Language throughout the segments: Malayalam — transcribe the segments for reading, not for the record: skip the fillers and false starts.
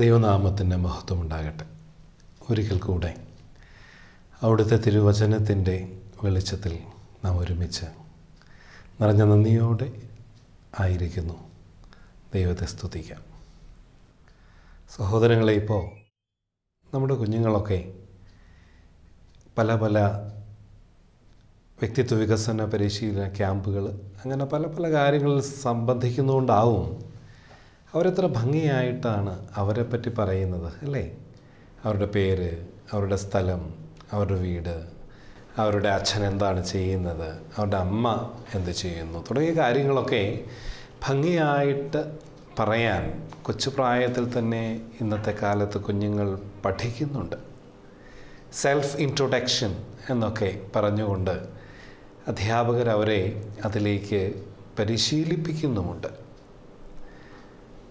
ദൈവനാമത്തിൻ്റെ മഹത്വമുണ്ടാകട്ടെ. ഒരിക്കൽ കൂടെ അവിടുത്തെ തിരുവചനത്തിൻ്റെ വെളിച്ചത്തിൽ നാം ഒരുമിച്ച് നിറഞ്ഞ നന്ദിയോടെ ആയിരിക്കുന്നു. ദൈവത്തെ സ്തുതിക്കാം. സഹോദരങ്ങളെ, ഇപ്പോൾ നമ്മുടെ കുഞ്ഞുങ്ങളൊക്കെ പല പല വ്യക്തിത്വ വികസന പരിശീലന ക്യാമ്പുകൾ, അങ്ങനെ പല പല കാര്യങ്ങളിൽ സംബന്ധിക്കുന്നതുകൊണ്ടാവും അവരെത്ര ഭംഗിയായിട്ടാണ് അവരെപ്പറ്റി പറയുന്നത്, അല്ലേ? അവരുടെ പേര്, അവരുടെ സ്ഥലം, അവരുടെ വീട്, അവരുടെ അച്ഛൻ എന്താണ് ചെയ്യുന്നത്, അവരുടെ അമ്മ എന്ത് ചെയ്യുന്നു തുടങ്ങിയ കാര്യങ്ങളൊക്കെ ഭംഗിയായിട്ട് പറയാൻ കൊച്ചുപ്രായത്തിൽ തന്നെ ഇന്നത്തെ കാലത്ത് കുഞ്ഞുങ്ങൾ പഠിക്കുന്നുണ്ട്. സെൽഫ് ഇൻട്രൊഡക്ഷൻ എന്നൊക്കെ പറഞ്ഞുകൊണ്ട് അധ്യാപകർ അവരെ അതിലേക്ക് പരിശീലിപ്പിക്കുന്നുമുണ്ട്.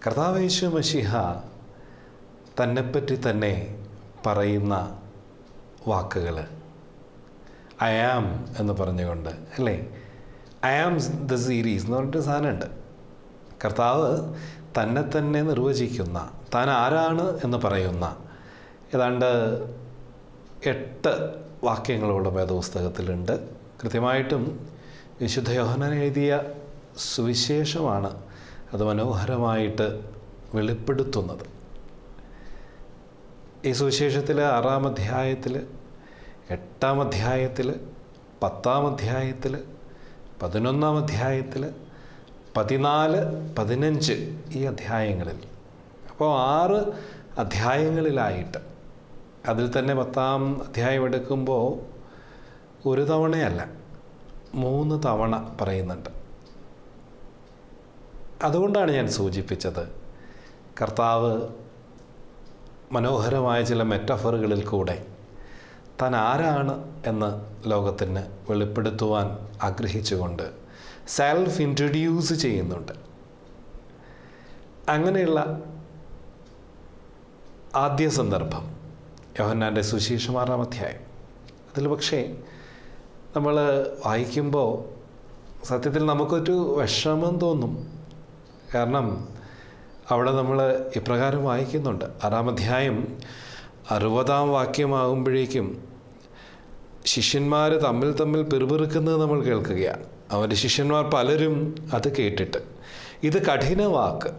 കർത്താവ് യേശു മശിഹ തന്നെപ്പറ്റി തന്നെ പറയുന്ന വാക്കുകൾ ഐ ആം എന്ന് പറഞ്ഞുകൊണ്ട്, അല്ലേ? ഐ ആം ദ സീരീസ് എന്ന് പറഞ്ഞിട്ട് സാധനമുണ്ട്. കർത്താവ് തന്നെ തന്നെ നിർവചിക്കുന്ന, താൻ ആരാണ് എന്ന് പറയുന്ന ഏതാണ്ട് 8 വാക്യങ്ങളോളം വേദപുസ്തകത്തിലുണ്ട്. കൃത്യമായിട്ടും വിശുദ്ധ യോഹന്നാൻ എഴുതിയ സുവിശേഷമാണ് അത് മനോഹരമായിട്ട് വെളിപ്പെടുത്തുന്നത്. ഈ സുവിശേഷത്തിൽ 6-ാം അധ്യായത്തിൽ, 8-ാം അധ്യായത്തിൽ, 10-ാം അധ്യായത്തിൽ, 11-ാം അധ്യായത്തിൽ, 14, 15 ഈ അധ്യായങ്ങളിൽ, അപ്പോൾ 6 അധ്യായങ്ങളിലായിട്ട്, അതിൽ തന്നെ 10-ാം അധ്യായം എടുക്കുമ്പോൾ ഒരു തവണയല്ല 3 തവണ പറയുന്നുണ്ട്. അതുകൊണ്ടാണ് ഞാൻ സൂചിപ്പിച്ചത്, കർത്താവ് മനോഹരമായ ചില മെറ്റഫറുകളിൽ കൂടെ താൻ ആരാണ് എന്ന് ലോകത്തിന് വെളിപ്പെടുത്തുവാൻ ആഗ്രഹിച്ചുകൊണ്ട് സെൽഫ് ഇൻട്രൊഡ്യൂസ് ചെയ്യുന്നുണ്ട്. അങ്ങനെയുള്ള ആദ്യ സന്ദർഭം യോഹന്നാൻ്റെ സുവിശേഷം 6-ാം അധ്യായം. അതിൽ പക്ഷേ നമ്മൾ വായിക്കുമ്പോൾ സത്യത്തിൽ നമുക്കൊരു വിഷമം തോന്നും. കാരണം അവിടെ നമ്മൾ ഇപ്രകാരം വായിക്കുന്നുണ്ട്. 6-ാം അധ്യായം 60-ാം വാക്യമാകുമ്പോഴേക്കും ശിഷ്യന്മാർ തമ്മിൽ പിറുപിറുക്കുന്നത് നമ്മൾ കേൾക്കുകയാണ്. അവൻ്റെ ശിഷ്യന്മാർ പലരും അത് കേട്ടിട്ട്, ഇത് കഠിന വാക്ക്,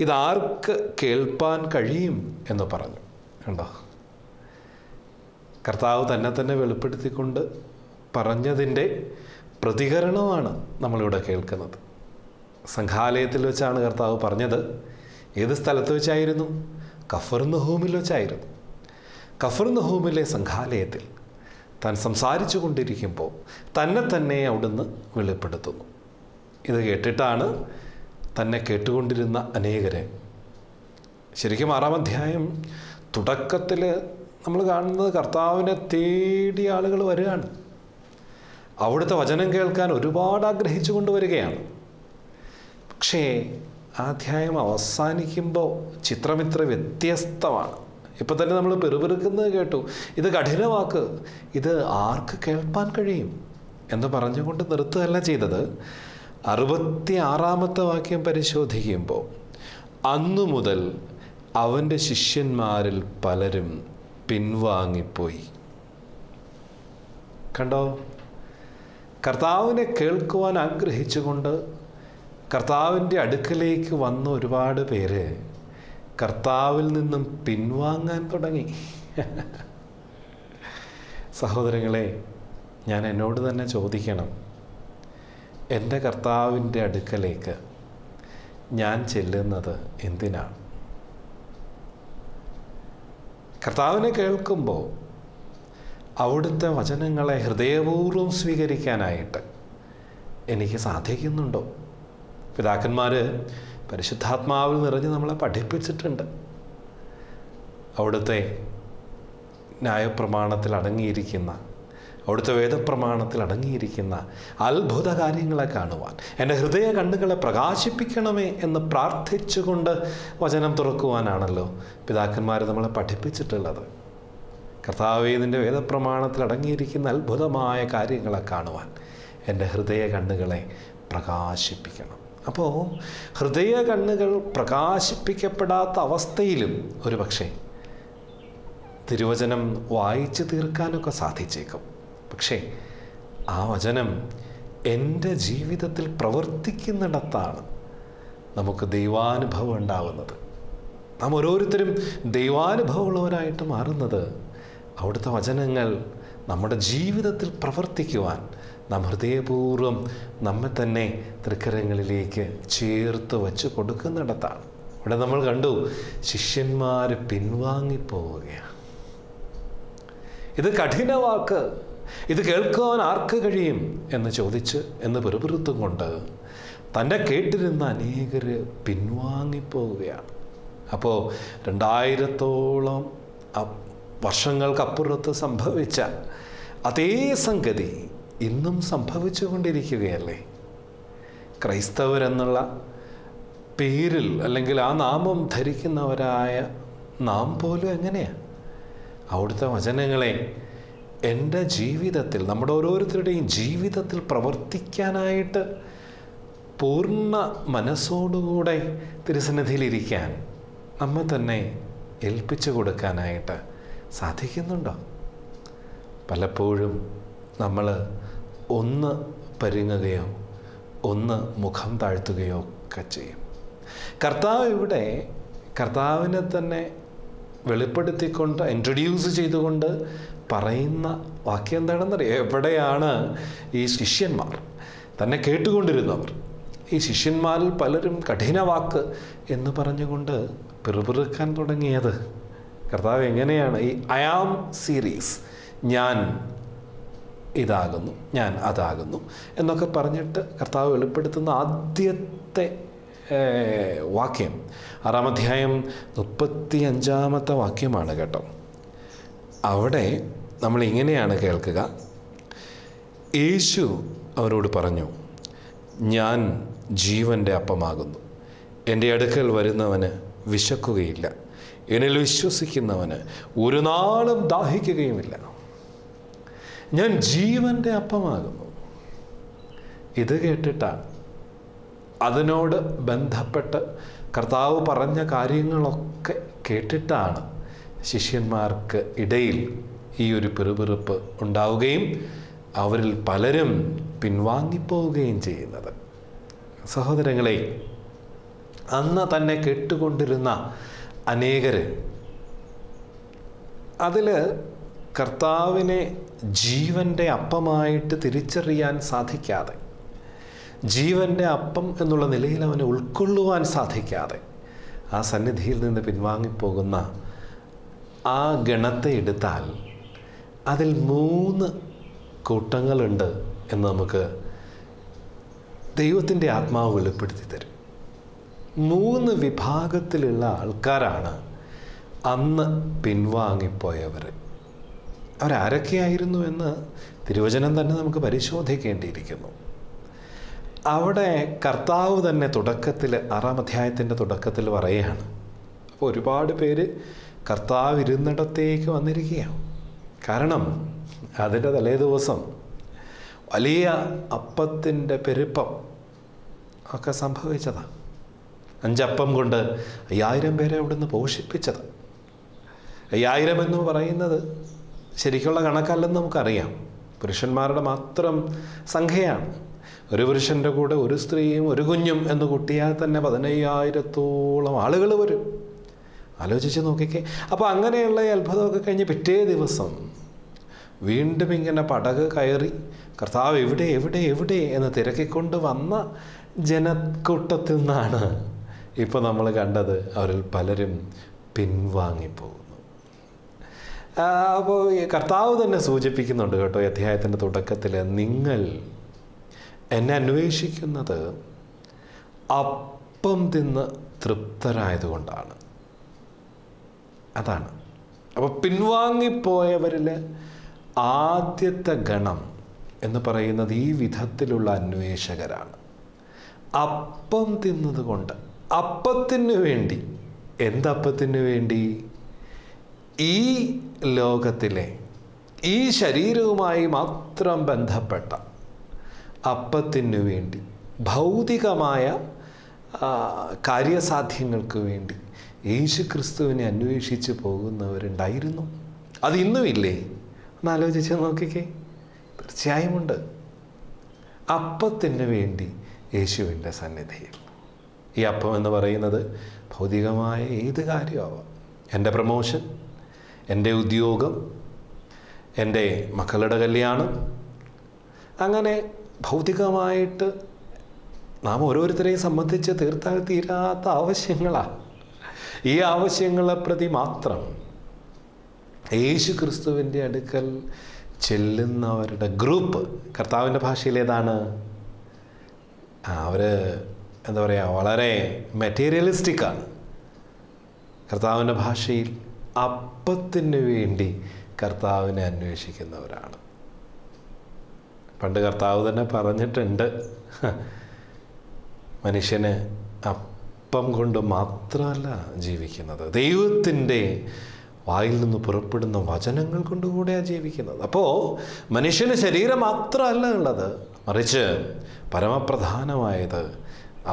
ഇതാർക്ക് കേൾപ്പാൻ കഴിയും എന്ന് പറഞ്ഞു. കണ്ടോ? കർത്താവ് തന്നെ വെളിപ്പെടുത്തിക്കൊണ്ട് പറഞ്ഞതിൻ്റെ പ്രതികരണമാണ് നമ്മളിവിടെ കേൾക്കുന്നത്. സംഘാലയത്തിൽ വെച്ചാണ് കർത്താവ് പറഞ്ഞത്. ഏത് സ്ഥലത്ത് വെച്ചായിരുന്നു? കഫർന്നഹൂമിൽ വെച്ചായിരുന്നു. കഫർന്നഹൂമിലെ സംഘാലയത്തിൽ താൻ സംസാരിച്ചു കൊണ്ടിരിക്കുമ്പോൾ തന്നെ അവിടുന്ന് വെളിപ്പെടുത്തുന്നു. ഇത് കേട്ടിട്ടാണ് തന്നെ കേട്ടുകൊണ്ടിരുന്ന അനേകരെ, ശരിക്കും 6-ാം അധ്യായം തുടക്കത്തിൽ നമ്മൾ കാണുന്നത് കർത്താവിനെ തേടി ആളുകൾ വരികയാണ്. അവിടുത്തെ വചനം കേൾക്കാൻ ഒരുപാട് ആഗ്രഹിച്ചു കൊണ്ടുവരികയാണ്. പക്ഷേ ആ അധ്യായം അവസാനിക്കുമ്പോൾ ചിത്രമിത്ര വ്യത്യസ്തമാണ്. ഇപ്പം തന്നെ നമ്മൾ പെറുപിറുക്കുന്നത് കേട്ടു, ഇത് കഠിനവാക്ക്, ഇത് ആർക്ക് കേൾപ്പാൻ കഴിയും എന്ന് പറഞ്ഞുകൊണ്ട് നിർത്തുകയല്ല ചെയ്തത്. 66-ാമത്തെ വാക്യം പരിശോധിക്കുമ്പോൾ, അന്നു മുതൽ അവൻ്റെ ശിഷ്യന്മാരിൽ പലരും പിൻവാങ്ങിപ്പോയി. കണ്ടോ? കർത്താവിനെ കേൾക്കുവാൻ ആഗ്രഹിച്ചുകൊണ്ട് കർത്താവിൻ്റെ അടുക്കലേക്ക് വന്ന ഒരുപാട് പേര് കർത്താവിൽ നിന്നും പിൻവാങ്ങാൻ തുടങ്ങി. സഹോദരങ്ങളെ, ഞാൻ എന്നോട് തന്നെ ചോദിക്കണം, എൻ്റെ കർത്താവിൻ്റെ അടുക്കലേക്ക് ഞാൻ ചെല്ലുന്നത് എന്തിനാണ്? കർത്താവിനെ കേൾക്കുമ്പോൾ അവിടുത്തെ വചനങ്ങളെ ഹൃദയപൂർവ്വം സ്വീകരിക്കാനായിട്ട് എനിക്ക് സാധിക്കുന്നുണ്ടോ? പിതാക്കന്മാർ പരിശുദ്ധാത്മാവിൽ നിറഞ്ഞ് നമ്മളെ പഠിപ്പിച്ചിട്ടുണ്ട്. അവിടുത്തെ ന്യായപ്രമാണത്തിൽ അടങ്ങിയിരിക്കുന്ന, അവിടുത്തെ വേദപ്രമാണത്തിൽ അടങ്ങിയിരിക്കുന്ന അത്ഭുത കാര്യങ്ങളെ കാണുവാൻ എൻ്റെ ഹൃദയ കണ്ണുകളെ പ്രകാശിപ്പിക്കണമേ എന്ന് പ്രാർത്ഥിച്ചുകൊണ്ട് വചനം തുറക്കുവാനാണല്ലോ പിതാക്കന്മാർ നമ്മളെ പഠിപ്പിച്ചിട്ടുള്ളത്. കർത്താവേ, നിൻ്റെ വേദപ്രമാണത്തിൽ അടങ്ങിയിരിക്കുന്ന അത്ഭുതമായ കാര്യങ്ങളെ കാണുവാൻ എൻ്റെ ഹൃദയ കണ്ണുകളെ പ്രകാശിപ്പിക്കണം. അപ്പോൾ ഹൃദയ കണ്ണുകൾ പ്രകാശിപ്പിക്കപ്പെടാത്ത അവസ്ഥയിലും ഒരു പക്ഷേ തിരുവചനം വായിച്ചു തീർക്കാനൊക്കെ സാധിച്ചേക്കും. പക്ഷേ ആ വചനം എൻ്റെ ജീവിതത്തിൽ പ്രവർത്തിക്കുന്നിടത്താണ് നമുക്ക് ദൈവാനുഭവം ഉണ്ടാവുന്നത്. നാം ഓരോരുത്തരും ദൈവാനുഭവമുള്ളവരായിട്ട് മാറുന്നത് അവിടുത്തെ വചനങ്ങൾ നമ്മുടെ ജീവിതത്തിൽ പ്രവർത്തിക്കുവാൻ നാം ഹൃദയപൂർവ്വം നമ്മെ തന്നെ തൃക്കരങ്ങളിലേക്ക് ചേർത്ത് വച്ച് കൊടുക്കുന്നിടത്താണ്. ഇവിടെ നമ്മൾ കണ്ടു, ശിഷ്യന്മാർ പിൻവാങ്ങിപ്പോവുകയാണ്. ഇത് കഠിന വാക്ക്, ഇത് കേൾക്കുവാൻ ആർക്ക് കഴിയും എന്ന് ചോദിച്ച് എന്ന് പെറുപിറുത്തും കൊണ്ട് തന്നെ കേട്ടിരുന്ന അനേകർ പിൻവാങ്ങിപ്പോവുകയാണ്. അപ്പോൾ 2000-ഓളം വർഷങ്ങൾക്കപ്പുറത്ത് സംഭവിച്ച അതേ സംഗതി ഇന്നും സംഭവിച്ചു കൊണ്ടിരിക്കുകയല്ലേ? ക്രൈസ്തവരെന്നുള്ള പേരിൽ അല്ലെങ്കിൽ ആ നാമം ധരിക്കുന്നവരായ നാം പോലും എങ്ങനെയാണ് അവിടുത്തെ വചനങ്ങളെ എൻ്റെ ജീവിതത്തിൽ, നമ്മുടെ ഓരോരുത്തരുടെയും ജീവിതത്തിൽ പ്രവർത്തിക്കാനായിട്ട് പൂർണ്ണ മനസ്സോടുകൂടെ തിരുസന്നിധിയിലിരിക്കാൻ നമ്മെ തന്നെ ഏൽപ്പിച്ചു കൊടുക്കാനായിട്ട് സാധിക്കുന്നുണ്ടോ? പലപ്പോഴും നമ്മൾ ഒന്ന് പരുങ്ങുകയോ ഒന്ന് മുഖം താഴ്ത്തുകയോ ഒക്കെ ചെയ്യും. കർത്താവ് ഇവിടെ കർത്താവിനെ തന്നെ വെളിപ്പെടുത്തിക്കൊണ്ട് ഇൻട്രൊഡ്യൂസ് ചെയ്തുകൊണ്ട് പറയുന്ന വാക്യം എന്താണെന്നറിയാം? എവിടെയാണ് ഈ ശിഷ്യന്മാർ, തന്നെ കേട്ടുകൊണ്ടിരുന്നവർ, ഈ ശിഷ്യന്മാരിൽ പലരും കഠിന വാക്ക് എന്ന് പറഞ്ഞുകൊണ്ട് പിറുപിറുക്കാൻ തുടങ്ങിയത്? കർത്താവ് എങ്ങനെയാണ് ഈ ഐ ആം സീരീസ്, ഞാൻ ഇതാകുന്നു, ഞാൻ അതാകുന്നു എന്നൊക്കെ പറഞ്ഞിട്ട് കർത്താവ് വെളിപ്പെടുത്തുന്ന ആദ്യത്തെ വാക്യം 6-ാം അധ്യായം 35-ാമത്തെ വാക്യമാണ് കേട്ടോ. അവിടെ നമ്മൾ ഇങ്ങനെയാണ് കേൾക്കുക. യേശു അവരോട് പറഞ്ഞു, ഞാൻ ജീവൻ്റെ അപ്പമാകുന്നു. എൻ്റെ അടുക്കൽ വരുന്നവന് വിശക്കുകയില്ല, എന്നിൽ വിശ്വസിക്കുന്നവന് ഒരു നാളും ദാഹിക്കുകയുമില്ല. ഞാൻ ജീവൻ്റെ അപ്പമാകുന്നു. ഇത് കേട്ടിട്ടാണ്, അതിനോട് ബന്ധപ്പെട്ട് കർത്താവ് പറഞ്ഞ കാര്യങ്ങളൊക്കെ കേട്ടിട്ടാണ് ശിഷ്യന്മാർക്ക് ഇടയിൽ ഈ ഒരു പിറുപിറുപ്പ് ഉണ്ടാവുകയും അവരിൽ പലരും പിൻവാങ്ങിപ്പോവുകയും ചെയ്യുന്നത്. സഹോദരങ്ങളെ, അന്ന് തന്നെ കേട്ടുകൊണ്ടിരുന്ന അനേകർ അതിൽ കർത്താവിനെ ജീവൻ്റെ അപ്പമായിട്ട് തിരിച്ചറിയാൻ സാധിക്കാതെ, ജീവൻ്റെ അപ്പം എന്നുള്ള നിലയിൽ അവനെ ഉൾക്കൊള്ളുവാൻ സാധിക്കാതെ ആ സന്നിധിയിൽ നിന്ന് പിൻവാങ്ങിപ്പോകുന്ന ആ ഗണത്തെ എടുത്താൽ അതിൽ 3 കൂട്ടങ്ങളുണ്ട് എന്ന് നമുക്ക് ദൈവത്തിൻ്റെ ആത്മാവ് വെളിപ്പെടുത്തി തരും. 3 വിഭാഗത്തിലുള്ള ആൾക്കാരാണ് അന്ന് പിൻവാങ്ങിപ്പോയവർ. അവരാരൊക്കെയായിരുന്നു എന്ന് തിരുവചനം തന്നെ നമുക്ക് പരിശോധിക്കേണ്ടിയിരിക്കുന്നു. അവിടെ കർത്താവ് തന്നെ തുടക്കത്തിൽ 6-ാം അധ്യായത്തിൻ്റെ തുടക്കത്തിൽ പറയുകയാണ്. അപ്പോൾ ഒരുപാട് പേര് കർത്താവ് ഇരുന്നിടത്തേക്ക് വന്നിരിക്കുകയാണ്. കാരണം അതിൻ്റെ തലേ ദിവസം വലിയ അപ്പത്തിൻ്റെ പെരുപ്പം ഒക്കെ സംഭവിച്ചതാണ്. 5 അപ്പം കൊണ്ട് 5000 പേരെ അവിടുന്ന് പോഷിപ്പിച്ചത്. 5000 എന്ന് പറയുന്നത് ശരിക്കുള്ള കണക്കല്ലെന്ന് നമുക്കറിയാം. പുരുഷന്മാരുടെ മാത്രം സംഖ്യയാണ്. ഒരു പുരുഷൻ്റെ കൂടെ ഒരു സ്ത്രീയും ഒരു കുഞ്ഞും എന്ന് കൂട്ടിയാൽ തന്നെ 15000-ഓളം ആളുകൾ വരും. ആലോചിച്ച് നോക്കിക്കേ. അപ്പോൾ അങ്ങനെയുള്ള അത്ഭുതമൊക്കെ കഴിഞ്ഞ് പിറ്റേ ദിവസം വീണ്ടും ഇങ്ങനെ പടക് കയറി കർത്താവ് എവിടെ എവിടെ എവിടെ എന്ന് തിരക്കിക്കൊണ്ട് വന്ന ജനക്കൂട്ടത്തിൽ നിന്നാണ് ഇപ്പോൾ നമ്മൾ കണ്ടത് അവരിൽ പലരും പിൻവാങ്ങിപ്പോകുന്നു. അപ്പോൾ കർത്താവ് തന്നെ സൂചിപ്പിക്കുന്നുണ്ട് കേട്ടോ ഈ അധ്യായത്തിൻ്റെ തുടക്കത്തിൽ, നിങ്ങൾ എന്നെ അന്വേഷിക്കുന്നത് അപ്പം തിന്ന് തൃപ്തരായതുകൊണ്ടാണ്. അതാണ്. അപ്പോൾ പിൻവാങ്ങിപ്പോയവരിൽ ആദ്യത്തെ ഗണം എന്ന് പറയുന്നത് ഈ വിധത്തിലുള്ള അന്വേഷകരാണ്. അപ്പം തിന്നതുകൊണ്ട്, അപ്പത്തിന് വേണ്ടി. എന്തപ്പത്തിന് വേണ്ടി? ഈ ലോകത്തിലെ ഈ ശരീരവുമായി മാത്രം ബന്ധപ്പെട്ട അപ്പത്തിനു വേണ്ടി, ഭൗതികമായ കാര്യസാധ്യങ്ങൾക്ക് വേണ്ടി യേശു ക്രിസ്തുവിനെ അന്വേഷിച്ച് പോകുന്നവരുണ്ടായിരുന്നു. അത് ഇന്നുമില്ലേ? ഒന്ന് ആലോചിച്ച് നോക്കിക്കേ. തീർച്ചയായുമുണ്ട്. അപ്പത്തിന് വേണ്ടി യേശുവിൻ്റെ സന്നിധിയിൽ. ഈ അപ്പം എന്ന് പറയുന്നത് ഭൗതികമായ ഏത് കാര്യമാവാം. എൻ്റെ പ്രമോഷൻ, എൻ്റെ ഉദ്യോഗം, എൻ്റെ മക്കളുടെ കല്യാണം, അങ്ങനെ ഭൗതികമായിട്ട് നാം ഓരോരുത്തരെയും സംബന്ധിച്ച് തീർത്താൽ തീരാത്ത ആവശ്യങ്ങളാണ്. ഈ ആവശ്യങ്ങളെ പ്രതി മാത്രം യേശു ക്രിസ്തുവിൻ്റെ അടുക്കൽ ചെല്ലുന്നവരുടെ ഗ്രൂപ്പ് കർത്താവിൻ്റെ ഭാഷയിൽ ഏതാണ്? അവർ എന്താ പറയുക, വളരെ മെറ്റീരിയലിസ്റ്റിക്കാണ്. കർത്താവിൻ്റെ ഭാഷയിൽ അപ്പത്തിന് വേണ്ടി കർത്താവിനെ അന്വേഷിക്കുന്നവരാണ്. പണ്ട് കർത്താവ് തന്നെ പറഞ്ഞിട്ടുണ്ട്, മനുഷ്യന് അപ്പം കൊണ്ട് മാത്രമല്ല ജീവിക്കുന്നത്, ദൈവത്തിൻ്റെ വായിൽ നിന്ന് പുറപ്പെടുന്ന വചനങ്ങൾ കൊണ്ടുകൂടെയാണ് ജീവിക്കുന്നത്. അപ്പോൾ മനുഷ്യന് ശരീരം മാത്രമല്ല ഉള്ളത്, മറിച്ച് പരമപ്രധാനമായത്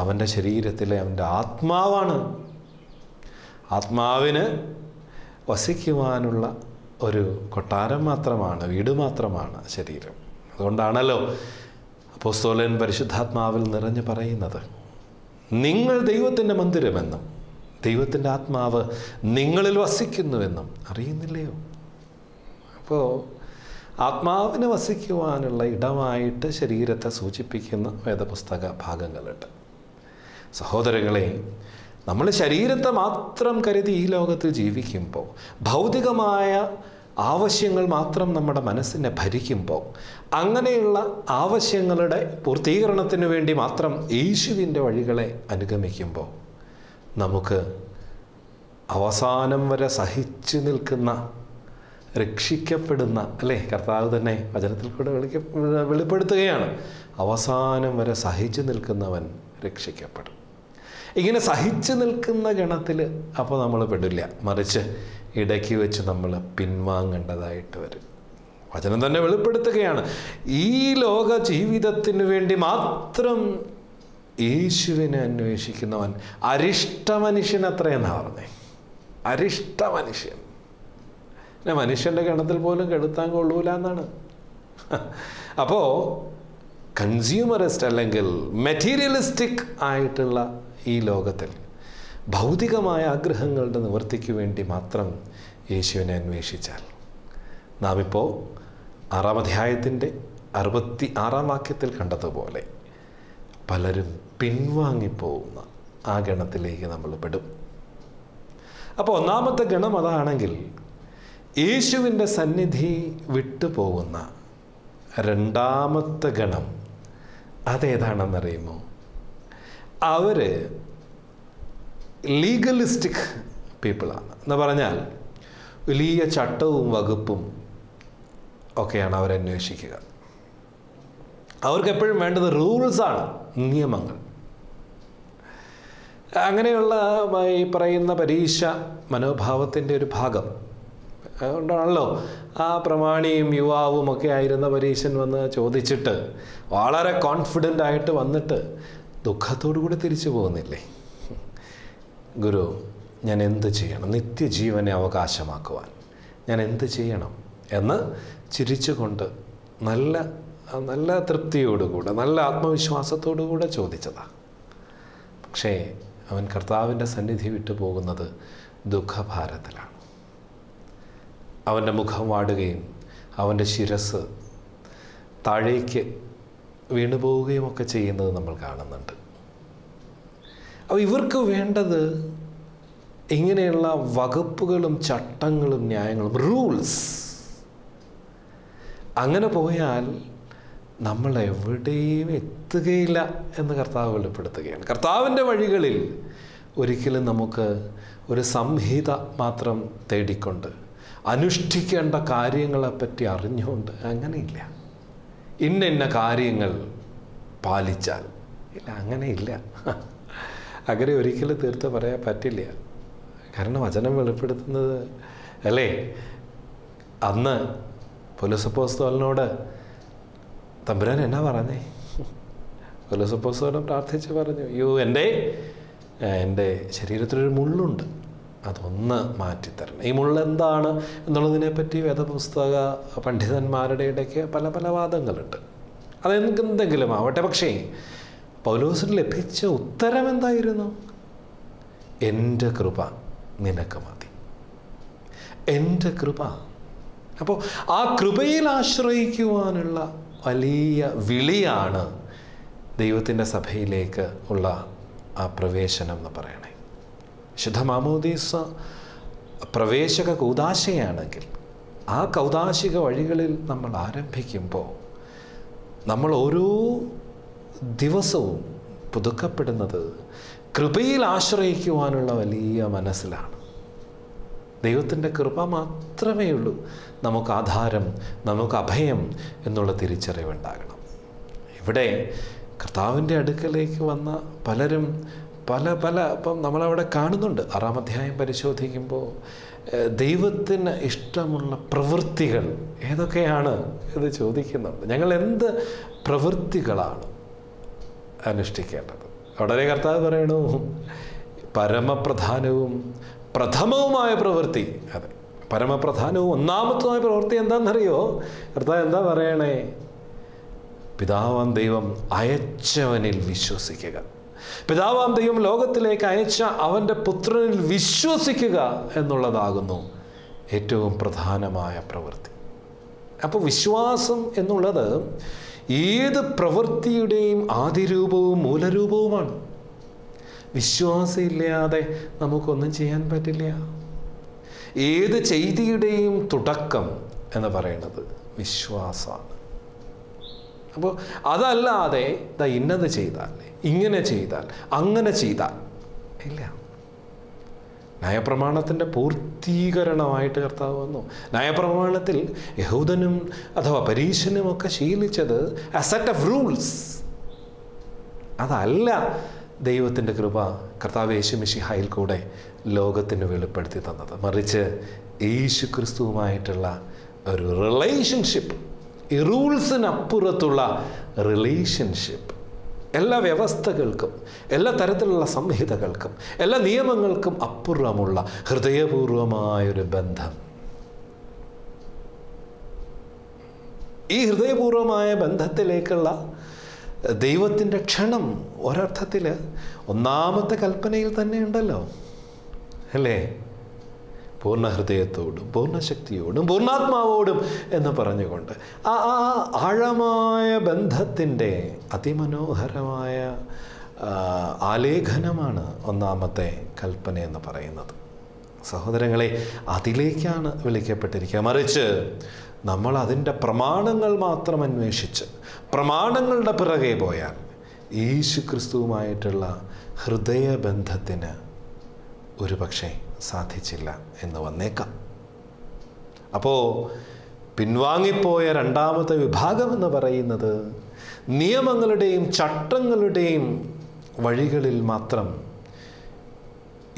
അവൻ്റെ ശരീരത്തിലെ അവൻ്റെ ആത്മാവാണ്. ആത്മാവിന് വസിക്കുവാനുള്ള ഒരു കൊട്ടാരം മാത്രമാണ്, വീട് മാത്രമാണ് ശരീരം. അതുകൊണ്ടാണല്ലോ അപ്പോസ്തലൻ പരിശുദ്ധാത്മാവിൽ നിറഞ്ഞു പറയുന്നത്, നിങ്ങൾ ദൈവത്തിൻ്റെ മന്ദിരമെന്നും ദൈവത്തിൻ്റെ ആത്മാവ് നിങ്ങളിൽ വസിക്കുന്നുവെന്നും അറിയുന്നില്ലയോ? അപ്പോൾ ആത്മാവിന് വസിക്കുവാനുള്ള ഇടമായിട്ട് ശരീരത്തെ സൂചിപ്പിക്കുന്ന വേദപുസ്തക ഭാഗങ്ങളുണ്ട്. സഹോദരങ്ങളെ, നമ്മൾ ശരീരത്തെ മാത്രം കരുതി ഈ ലോകത്തിൽ ജീവിക്കുമ്പോൾ, ഭൗതികമായ ആവശ്യങ്ങൾ മാത്രം നമ്മുടെ മനസ്സിനെ ഭരിക്കുമ്പോൾ, അങ്ങനെയുള്ള ആവശ്യങ്ങളുടെ പൂർത്തീകരണത്തിന് വേണ്ടി മാത്രം യേശുവിൻ്റെ വഴികളെ അനുഗമിക്കുമ്പോൾ, നമുക്ക് അവസാനം വരെ സഹിച്ചു നിൽക്കുന്ന, രക്ഷിക്കപ്പെടുന്ന, അല്ലേ, കർത്താവ് തന്നെ വചനത്തിൽ കൂടെ വെളിപ്പെടുത്തുകയാണ്, അവസാനം വരെ സഹിച്ചു നിൽക്കുന്നവൻ രക്ഷിക്കപ്പെടും. ഇങ്ങനെ സഹിച്ചു നിൽക്കുന്ന ഗണത്തിൽ അപ്പോൾ നമ്മൾ പെടില്ല, മറിച്ച് ഇടയ്ക്ക് വെച്ച് നമ്മൾ പിൻവാങ്ങേണ്ടതായിട്ട് വരും. വചനം തന്നെ വെളിപ്പെടുത്തുകയാണ്, ഈ ലോക ജീവിതത്തിന് വേണ്ടി മാത്രം യേശുവിനെ അന്വേഷിക്കുന്നവൻ അരിഷ്ട മനുഷ്യൻ അത്രയെന്നാണ് പറഞ്ഞേ. അരിഷ്ട മനുഷ്യൻ, പിന്നെ മനുഷ്യൻ്റെ ഗണത്തിൽ പോലും കെടുത്താൻ കൊള്ളൂല എന്നാണ്. അപ്പോൾ കൺസ്യൂമറിസ്റ്റ് അല്ലെങ്കിൽ മെറ്റീരിയലിസ്റ്റിക് ആയിട്ടുള്ള ഈ ലോകത്തിൽ ഭൗതികമായ ആഗ്രഹങ്ങളുടെ നിവൃത്തിക്ക് വേണ്ടി മാത്രം യേശുവിനെ അന്വേഷിച്ചാൽ, നാം ഇപ്പോൾ 6-ാം അധ്യായത്തിൻ്റെ 66-ാം വാക്യത്തിൽ കണ്ടതുപോലെ പലരും പിൻവാങ്ങിപ്പോകുന്ന ആ ഗണത്തിലേക്ക് നമ്മൾ പെടും. അപ്പോൾ ഒന്നാമത്തെ ഗണം അതാണെങ്കിൽ, യേശുവിൻ്റെ സന്നിധി വിട്ടുപോകുന്ന രണ്ടാമത്തെ ഗണം അതേതാണെന്നറിയുമോ? അവർ ലീഗലിസ്റ്റിക് പീപ്പിളാണ്. എന്ന് പറഞ്ഞാൽ വലിയ ചട്ടവും വകുപ്പും ഒക്കെയാണ് അവരന്വേഷിക്കുക. അവർക്ക് എപ്പോഴും വേണ്ടത് റൂൾസാണ്, നിയമങ്ങൾ. അങ്ങനെയുള്ള ഈ പറയുന്ന പരീക്ഷ മനോഭാവത്തിൻ്റെ ഒരു ഭാഗം അതുകൊണ്ടാണല്ലോ ആ പ്രമാണിയും യുവാവും ഒക്കെ ആയിരുന്ന പരീശൻ വന്ന് ചോദിച്ചിട്ട് വളരെ കോൺഫിഡൻ്റ് ആയിട്ട് വന്നിട്ട് ദുഃഖത്തോടു കൂടി തിരിച്ചു പോകുന്നില്ലേ? ഗുരു, ഞാൻ എന്ത് ചെയ്യണം നിത്യജീവനെ അവകാശമാക്കുവാൻ? ഞാൻ എന്ത് ചെയ്യണം എന്ന് ചിരിച്ചുകൊണ്ട് നല്ല നല്ല തൃപ്തിയോടുകൂടെ നല്ല ആത്മവിശ്വാസത്തോടുകൂടെ ചോദിച്ചതാണ്. പക്ഷേ അവൻ കർത്താവിൻ്റെ സന്നിധി വിട്ടു പോകുന്നത് ദുഃഖഭാരത്തിലാണ്. അവൻ്റെ മുഖം വാടുകയും അവൻ്റെ ശിരസ് താഴേക്ക് വീണുപോവുകയും ഒക്കെ ചെയ്യുന്നത് നമ്മൾ കാണുന്നുണ്ട്. അപ്പോൾ ഇവർക്ക് വേണ്ടത് ഇങ്ങനെയുള്ള വകുപ്പുകളും ചട്ടങ്ങളും ന്യായങ്ങളും, റൂൾസ്. അങ്ങനെ പോയാൽ നമ്മൾ എവിടെയും എത്തുകയില്ല എന്ന് കർത്താവ് വെളിപ്പെടുത്തുകയാണ്. കർത്താവിൻ്റെ വഴികളിൽ ഒരിക്കലും നമുക്ക് ഒരു സംഹിത മാത്രം തേടിക്കൊണ്ട് അനുഷ്ഠിക്കേണ്ട കാര്യങ്ങളെപ്പറ്റി അറിഞ്ഞുകൊണ്ട് അങ്ങനെയില്ല. ഇന്ന കാര്യങ്ങൾ പാലിച്ചാൽ ഇല്ല, അങ്ങനെയില്ല. അങ്ങനെ ഒരിക്കലും തീർത്ത് പറയാൻ പറ്റില്ല. കാരണം വചനം വെളിപ്പെടുത്തുന്നത് അല്ലേ, അന്ന് പൗലോസ് അപ്പോസ്തലനോട് തമ്പുരാൻ എന്നാ പറഞ്ഞേ? പൗലോസ് അപ്പോസ്തലൻ പ്രാർത്ഥിച്ച് പറഞ്ഞു, അയ്യോ എൻ്റെ ശരീരത്തിലൊരു മുള്ളുണ്ട്, അതൊന്ന് മാറ്റിത്തരണം. ഈ മുള്ളെന്താണ് എന്നുള്ളതിനെപ്പറ്റി വേദപുസ്തക പണ്ഡിതന്മാരുടെ ഇടയ്ക്ക് പല പല വാദങ്ങളുണ്ട്. അതെന്തെങ്കിലും ആവട്ടെ, പക്ഷേ പൗലോസിന് ലഭിച്ച ഉത്തരം എന്തായിരുന്നു? എൻ്റെ കൃപ നിനക്ക് മതി, എൻ്റെ കൃപ. അപ്പോൾ ആ കൃപയിൽ ആശ്രയിക്കുവാനുള്ള വലിയ വിളിയാണ് ദൈവത്തിൻ്റെ സഭയിലേക്ക് ഉള്ള ആ പ്രവേശനം എന്ന് പറയണേ. ശുദ്ധ മാമോദീസ പ്രവേശക കൗദാശയാണെങ്കിൽ ആ കൗദാശിക വഴികളിൽ നമ്മൾ ആരംഭിക്കുമ്പോൾ നമ്മൾ ഓരോ ദിവസവും പുതുക്കപ്പെടുന്നത് കൃപയിൽ ആശ്രയിക്കുവാനുള്ള വലിയ മനസ്സിലാണ്. ദൈവത്തിൻ്റെ കൃപ മാത്രമേ ഉള്ളൂ നമുക്ക് ആധാരം, നമുക്ക് അഭയം എന്നുള്ള തിരിച്ചറിവുണ്ടാകണം. ഇവിടെ കർത്താവിൻ്റെ അടുക്കലേക്ക് വന്ന പലരും ഇപ്പം നമ്മളവിടെ കാണുന്നുണ്ട്. 6-ാം അധ്യായം പരിശോധിക്കുമ്പോൾ ദൈവത്തിന് ഇഷ്ടമുള്ള പ്രവൃത്തികൾ ഏതൊക്കെയാണ് എന്ന് ചോദിക്കുന്നുണ്ട്. ഞങ്ങൾ എന്ത് പ്രവൃത്തികളാണ് അനുഷ്ഠിക്കേണ്ടത്? ഉടനെ കർത്താവ് പറയണു, പരമപ്രധാനവും പ്രഥമവുമായ പ്രവൃത്തി. അതെ, പരമപ്രധാനവും ഒന്നാമത്തമായ പ്രവൃത്തി എന്താണെന്നറിയോ? കർത്താവ് എന്താ പറയണേ? പിതാവാം ദൈവം അയച്ചവനിൽ വിശ്വസിക്കുക. പിതാവാം ദൈവം ലോകത്തിലേക്ക് അയച്ച അവൻ്റെ പുത്രനിൽ വിശ്വസിക്കുക എന്നുള്ളതാകുന്നു ഏറ്റവും പ്രധാനമായ പ്രവൃത്തി. അപ്പോൾ വിശ്വാസം എന്നുള്ളത് ഏത് പ്രവൃത്തിയുടെയും ആദിരൂപവും മൂലരൂപവുമാണ്. വിശ്വാസമില്ലാതെ നമുക്കൊന്നും ചെയ്യാൻ പറ്റില്ല. ഏത് ചെയ്തിയുടെയും തുടക്കം എന്ന് പറയുന്നത് വിശ്വാസമാണ്. അപ്പോൾ അതല്ലാതെ ഇന്നത് ചെയ്താൽ, ഇങ്ങനെ ചെയ്താൽ, അങ്ങനെ ചെയ്താൽ ഇല്ല. ന്യായപ്രമാണത്തിൻ്റെ പൂർത്തീകരണമായിട്ട് കർത്താവ് വന്നു. ന്യായപ്രമാണത്തിൽ യഹൂദനും അഥവാ പരീശനും ഒക്കെ ശീലിച്ചത് എ സെറ്റ് ഓഫ് റൂൾസ്. അതല്ല ദൈവത്തിൻ്റെ കൃപ കർത്താവ് യേശു മിശിഹായിൽ കൂടെ ലോകത്തിന് വെളിപ്പെടുത്തി തന്നത്. മറിച്ച് യേശു ക്രിസ്തുവുമായിട്ടുള്ള ഒരു റിലേഷൻഷിപ്പ്, ഈ റൂൾസിനപ്പുറത്തുള്ള റിലേഷൻഷിപ്പ്. എല്ലാ വ്യവസ്ഥകൾക്കും, എല്ലാ തരത്തിലുള്ള സംഹിതകൾക്കും, എല്ലാ നിയമങ്ങൾക്കും അപ്പുറമുള്ള ഹൃദയപൂർവമായൊരു ബന്ധം. ഈ ഹൃദയപൂർവമായ ബന്ധത്തിലേക്കുള്ള ദൈവത്തിൻ്റെ ക്ഷണം ഒരർത്ഥത്തിൽ ഒന്നാമത്തെ കൽപ്പനയിൽ തന്നെ ഉണ്ടല്ലോ, അല്ലേ? പൂർണ്ണ ഹൃദയത്തോടും പൂർണ്ണ ശക്തിയോടും പൂർണ്ണാത്മാവോടും എന്ന് പറഞ്ഞുകൊണ്ട് ആ ആഴമായ ബന്ധത്തിൻ്റെ അതിമനോഹരമായ ആലേഖനമാണ് ഒന്നാമത്തെ കൽപ്പന എന്ന് പറയുന്നത്. സഹോദരങ്ങളെ, അതിലേക്കാണ് വിളിക്കപ്പെട്ടിരിക്കുക. മറിച്ച് നമ്മൾ അതിൻ്റെ പ്രമാണങ്ങൾ മാത്രം അന്വേഷിച്ച് പ്രമാണങ്ങളുടെ പിറകെ പോയാൽ യേശു ക്രിസ്തുവുമായിട്ടുള്ള ഹൃദയബന്ധത്തിന് ഒരു പക്ഷേ സാധിച്ചില്ല എന്ന് വന്നേക്കാം. അപ്പോൾ പിൻവാങ്ങിപ്പോയ രണ്ടാമത്തെ വിഭാഗം എന്ന് പറയുന്നത് നിയമങ്ങളുടെയും ചട്ടങ്ങളുടെയും വഴികളിൽ മാത്രം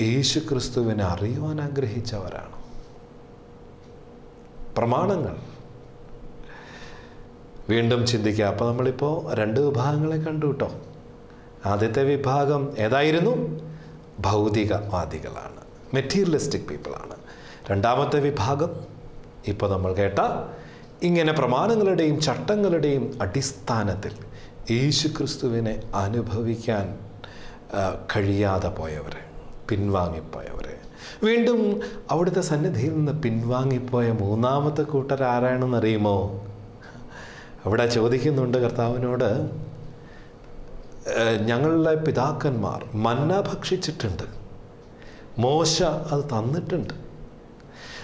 യേശു ക്രിസ്തുവിനെ അറിയുവാൻ ആഗ്രഹിച്ചവരാണ്. പ്രമാണങ്ങൾ വീണ്ടും ചിന്തിക്കുക. അപ്പോൾ നമ്മളിപ്പോൾ രണ്ട് വിഭാഗങ്ങളെ കണ്ടു കേട്ടോ. ആദ്യത്തെ വിഭാഗം ഏതായിരുന്നു? ഭൗതികവാദികളാണ്, മെറ്റീരിയലിസ്റ്റിക് പീപ്പിളാണ്. രണ്ടാമത്തെ വിഭാഗം ഇപ്പോൾ നമ്മൾ കേട്ട ഇങ്ങനെ പ്രമാണങ്ങളുടെയും ചട്ടങ്ങളുടെയും അടിസ്ഥാനത്തിൽ യേശു ക്രിസ്തുവിനെ അനുഭവിക്കാൻ കഴിയാതെ പോയവരെ, പിൻവാങ്ങിപ്പോയവരെ. വീണ്ടും അവിടുത്തെ സന്നിധിയിൽ നിന്ന് പിൻവാങ്ങിപ്പോയ മൂന്നാമത്തെ കൂട്ടർ ആരാണെന്നറിയുമോ? അവിടെ ചോദിക്കുന്നുണ്ട് കർത്താവിനോട്, ഞങ്ങളുടെ പിതാക്കന്മാർ മന്ന ഭക്ഷിച്ചിട്ടുണ്ട്, മോശ അത് തന്നിട്ടുണ്ട്.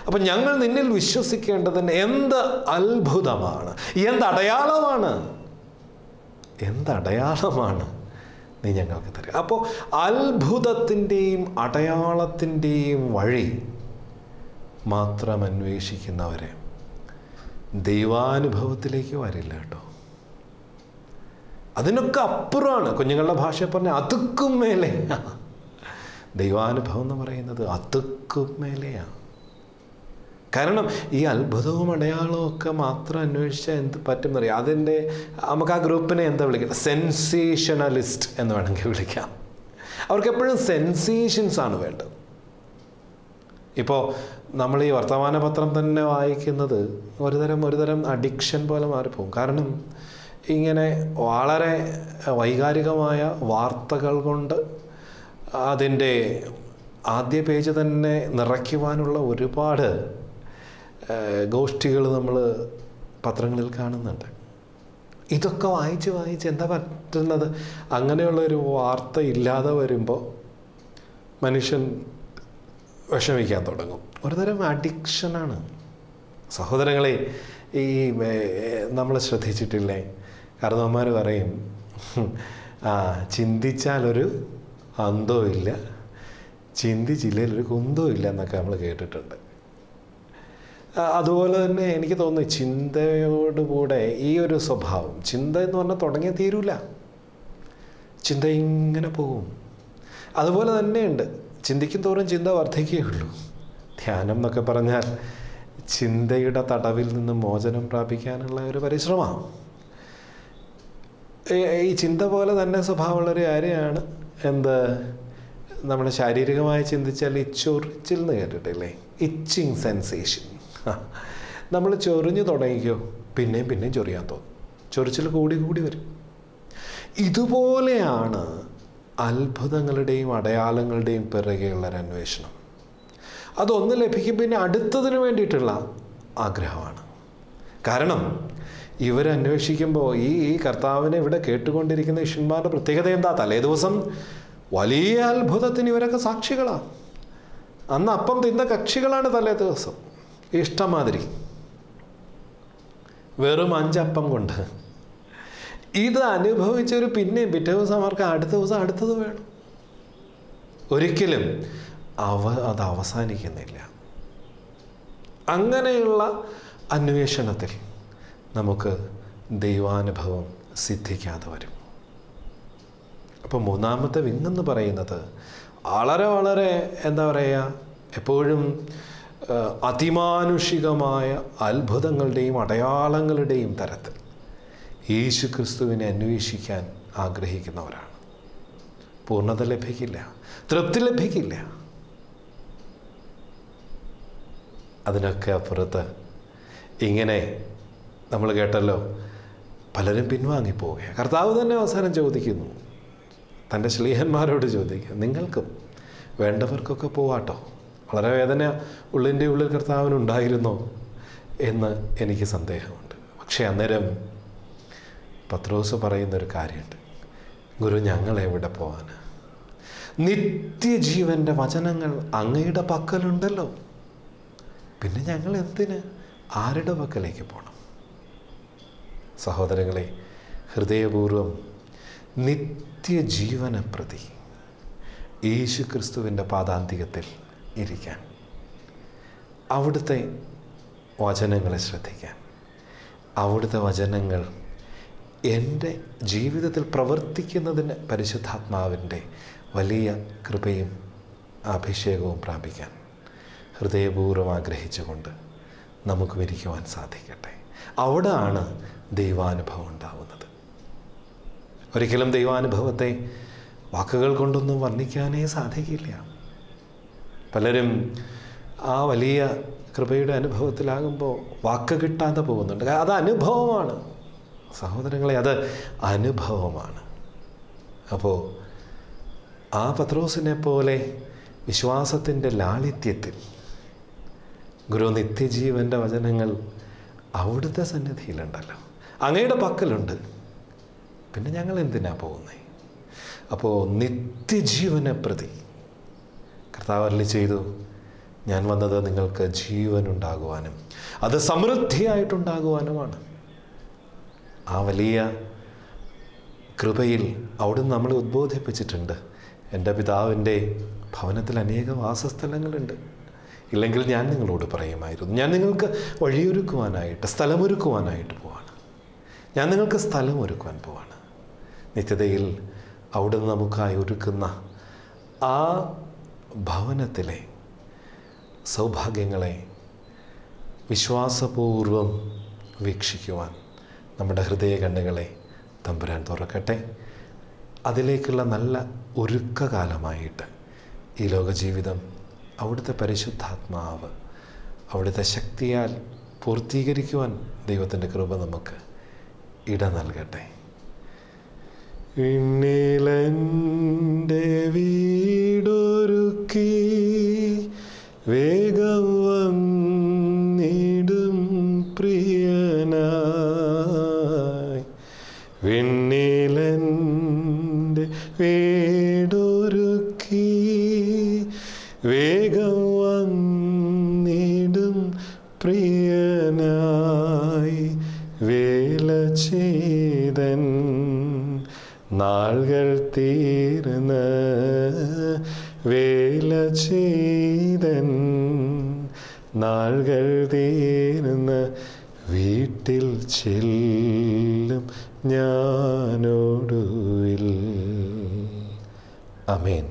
അപ്പം ഞങ്ങൾ നിന്നിൽ വിശ്വസിക്കേണ്ടതിന് എന്ത് അത്ഭുതമാണ്, എന്തടയാളമാണ് നീ ഞങ്ങൾക്ക് തരിക. അപ്പോൾ അത്ഭുതത്തിൻ്റെയും അടയാളത്തിൻ്റെയും വഴി മാത്രം അന്വേഷിക്കുന്നവരെ ദൈവാനുഭവത്തിലേക്ക് വരില്ല കേട്ടോ. അതിനൊക്കെ അപ്പുറമാണ്. കുഞ്ഞുങ്ങളുടെ ഭാഷ പറഞ്ഞാൽ അതുക്കും മേലെയാണ് ദൈവാനുഭവം എന്ന് പറയുന്നത്. അതുക്കും മേലെയാണ്. കാരണം ഈ അത്ഭുതവും അടയാളവും ഒക്കെ മാത്രം അന്വേഷിച്ചാൽ എന്ത് പറ്റുമെന്നറിയാം. അതിൻ്റെ നമുക്ക് ആ ഗ്രൂപ്പിനെ എന്താ വിളിക്കുക, സെൻസേഷണലിസ്റ്റ് എന്ന് വേണമെങ്കിൽ വിളിക്കാം. അവർക്ക് എപ്പോഴും സെൻസേഷൻസാണ് വേണ്ടത്. ഇപ്പോൾ നമ്മൾ ഈ വർത്തമാന പത്രം തന്നെ വായിക്കുന്നത് ഒരുതരം അഡിക്ഷൻ പോലെ മാറിപ്പോകും. കാരണം ഇങ്ങനെ വളരെ വൈകാരികമായ വാർത്തകൾ കൊണ്ട് അതിൻ്റെ ആദ്യ പേജ് തന്നെ നിറയ്ക്കുവാനുള്ള ഒരുപാട് ഗോഷ്ഠികൾ നമ്മൾ പത്രങ്ങളിൽ കാണുന്നുണ്ട്. ഇതൊക്കെ വായിച്ച് എന്താ പറ്റുന്നത്, അങ്ങനെയുള്ളൊരു വാർത്ത ഇല്ലാതെ വരുമ്പോൾ മനുഷ്യൻ വിഷമിക്കാൻ തുടങ്ങും. ഒരുതരം അഡിക്ഷനാണ്. സഹോദരങ്ങളെ, ഈ നമ്മൾ ശ്രദ്ധിച്ചിട്ടില്ലേ, കാരണവന്മാർ പറയും ചിന്തിച്ചാലൊരു അന്തവും ഇല്ല, ചിന്തിച്ചില്ലൊരു കുന്തവും ഇല്ല എന്നൊക്കെ നമ്മൾ കേട്ടിട്ടുണ്ട്. അതുപോലെ തന്നെ എനിക്ക് തോന്നുന്നു ചിന്തയോടുകൂടെ ഈ ഒരു സ്വഭാവം, ചിന്ത എന്ന് പറഞ്ഞാൽ തുടങ്ങിയാൽ തീരൂല, ചിന്ത ഇങ്ങനെ പോകും. അതുപോലെ തന്നെയുണ്ട്, ചിന്തിക്കും തോറും ചിന്ത വർദ്ധിക്കുകയുള്ളൂ. ധ്യാനം എന്നൊക്കെ പറഞ്ഞാൽ ചിന്തയുടെ തടവിൽ നിന്ന് മോചനം പ്രാപിക്കാനുള്ള ഒരു പരിശ്രമമാണ്. ഈ ചിന്ത പോലെ തന്നെ സ്വഭാവമുള്ളൊരു കാര്യമാണ് എന്ത്, നമ്മൾ ശാരീരികമായി ചിന്തിച്ചാൽ ഈ ചൊറിച്ചിൽ എന്ന് കേട്ടിട്ടില്ലേ, ഇച്ചിങ് സെൻസേഷൻ. നമ്മൾ ചൊറിഞ്ഞു തുടങ്ങിക്കോ, പിന്നെയും ചൊറിയാൻ തോന്നും, ചൊറിച്ചിൽ കൂടി വരും. ഇതുപോലെയാണ് അത്ഭുതങ്ങളുടെയും അടയാളങ്ങളുടെയും പിറകെയുള്ളൊരു അന്വേഷണം. അതൊന്ന് ലഭിക്കും പിന്നെ അടുത്തതിന് വേണ്ടിയിട്ടുള്ള ആഗ്രഹമാണ്. കാരണം ഇവരന്വേഷിക്കുമ്പോൾ ഈ കർത്താവിനെ ഇവിടെ കേട്ടുകൊണ്ടിരിക്കുന്ന ശിഷ്യന്മാരുടെ പ്രത്യേകത എന്താ? തലേ ദിവസം വലിയ അത്ഭുതത്തിന് ഇവരൊക്കെ സാക്ഷികളാണ്. അന്ന് അപ്പം തിന്ന കക്ഷികളാണ് തലേ ദിവസം. ഇഷ്ടമാതിരി വെറും 5 അപ്പം കൊണ്ട് ഇത് അനുഭവിച്ചൊരു പിന്നെയും പിറ്റേ ദിവസം അവർക്ക് അടുത്ത ദിവസം അടുത്തത് വേണം. ഒരിക്കലും അത് അവസാനിക്കുന്നില്ല. അങ്ങനെയുള്ള അന്വേഷണത്തിൽ നമുക്ക് ദൈവാനുഭവം സിദ്ധിക്കാതെ വരും. അപ്പോൾ മൂന്നാമത്തെ വിങ്ങെന്ന് പറയുന്നത് വളരെ എന്താ പറയുക, എപ്പോഴും അതിമാനുഷികമായ അത്ഭുതങ്ങളുടെയും അടയാളങ്ങളുടെയും തരത്തിൽ യേശു ക്രിസ്തുവിനെ അന്വേഷിക്കാൻ ആഗ്രഹിക്കുന്നവരാണ്. പൂർണ്ണത ലഭിക്കില്ല, തൃപ്തി ലഭിക്കില്ല. അതിനൊക്കെ അപ്പുറത്ത് ഇങ്ങനെ നമ്മൾ കേട്ടല്ലോ, പലരും പിൻവാങ്ങിപ്പോവുകയാണ്. കർത്താവ് തന്നെ അവസാനം ചോദിക്കുന്നു, തൻ്റെ ശ്ലീഹന്മാരോട് ചോദിക്കുക, നിങ്ങൾക്കും വേണ്ടവർക്കൊക്കെ പോവാട്ടോ. വളരെ വേദന ഉള്ളിൻ്റെ ഉള്ളിൽ കർത്താവിനുണ്ടായിരുന്നോ എന്ന് എനിക്ക് സന്ദേഹമുണ്ട്. പക്ഷേ അന്നേരം പത്രോസ് പറയുന്നൊരു കാര്യമുണ്ട്, ഗുരു ഞങ്ങൾ എവിടെ പോവാൻ? നിത്യജീവൻ്റെ വചനങ്ങൾ അങ്ങയുടെ പക്കലുണ്ടല്ലോ, പിന്നെ ഞങ്ങൾ എന്തിന് ആരുടെ പക്കലേക്ക് പോകണം? സഹോദരങ്ങളെ, ഹൃദയപൂർവം നിത്യജീവനെ പ്രതി യേശു ക്രിസ്തുവിൻ്റെ പാദാന്തികത്തിൽ ഇരിക്കാൻ, അവിടുത്തെ വചനങ്ങളെ ശ്രദ്ധിക്കാൻ, അവിടുത്തെ വചനങ്ങൾ എൻ്റെ ജീവിതത്തിൽ പ്രവർത്തിക്കുന്നതിന് പരിശുദ്ധാത്മാവിൻ്റെ വലിയ കൃപയും അഭിഷേകവും പ്രാപിക്കാൻ ഹൃദയപൂർവ്വം ആഗ്രഹിച്ചുകൊണ്ട് നമുക്ക് ഇരിക്കുവാൻ സാധിക്കട്ടെ. അവിടെയാണ് ദൈവാനുഭവം ഉണ്ടാവുന്നത്. ഒരിക്കലും ദൈവാനുഭവത്തെ വാക്കുകൾ കൊണ്ടൊന്നും വർണ്ണിക്കാനേ സാധിക്കില്ല. പലരും ആ വലിയ കൃപയുടെ അനുഭവത്തിലാകുമ്പോൾ വാക്ക് കിട്ടാതെ പോകുന്നുണ്ട്. അത് അനുഭവമാണ് സഹോദരങ്ങളെ, അത് അനുഭവമാണ്. അപ്പോൾ ആ പത്രോസിനെ പോലെ വിശ്വാസത്തിൻ്റെ ലാളിത്യത്തിൽ ഗുരു നിത്യജീവൻ്റെ വചനങ്ങൾ അവിടുത്തെ സന്നിധിയിലുണ്ടല്ലോ, അങ്ങയുടെ പക്കലുണ്ട്, പിന്നെ ഞങ്ങൾ എന്തിനാ പോകുന്നത്? അപ്പോൾ നിത്യജീവനെ പ്രതി കർത്താവ് അരുളി ചെയ്തു, ഞാൻ വന്നത് നിങ്ങൾക്ക് ജീവനുണ്ടാകുവാനും അത് സമൃദ്ധിയായിട്ടുണ്ടാകുവാനുമാണ്. ആ വലിയ കൃപയിൽ അവിടുന്ന് നമ്മളെ ഉദ്ബോധിപ്പിച്ചിട്ടുണ്ട്. എൻ്റെ പിതാവിൻ്റെ ഭവനത്തിൽ അനേക വാസസ്ഥലങ്ങളുണ്ട്, ഇല്ലെങ്കിൽ ഞാൻ നിങ്ങളോട് പറയുമായിരുന്നു. ഞാൻ നിങ്ങൾക്ക് വഴിയൊരുക്കുവാനായിട്ട്, സ്ഥലമൊരുക്കുവാനായിട്ട് പോവാണ്. ഞാൻ നിങ്ങൾക്ക് സ്ഥലമൊരുക്കുവാൻ പോവാണ്. നിത്യതയിൽ അവിടുന്ന് നമുക്കായി ഒരുക്കുന്ന ആ ഭവനത്തിലെ സൗഭാഗ്യങ്ങളെ വിശ്വാസപൂർവം വീക്ഷിക്കുവാൻ നമ്മുടെ ഹൃദയ കണ്ണുകളെ തമ്പുരാൻ തുറക്കട്ടെ. അതിലേക്കുള്ള നല്ല ഒരുക്കകാലമായിട്ട് ഈ ലോകജീവിതം അവിടുത്തെ പരിശുദ്ധാത്മാവ് അവിടുത്തെ ശക്തിയാൽ പൂർത്തീകരിക്കുവാൻ ദൈവത്തിൻ്റെ കൃപ നമുക്ക് ഇട നൽകട്ടെ. വിണ്ണിലെൻ്റെ വീടൊരുക്കി വേഗം വന്നിടും പ്രിയനായി. വിണ്ണിലെൻ്റെ വീടൊരുക്കി വേഗം വന്നിടും പ്രിയനായി. വേല ചെയ്തൻ നാളുകൾ തീർന്ന വേല ചെയ്തൻ നാളുകൾ തീർന്ന വീട്ടിൽ ചെല്ലും ഞാനൊടുവിൽ. ആമേൻ.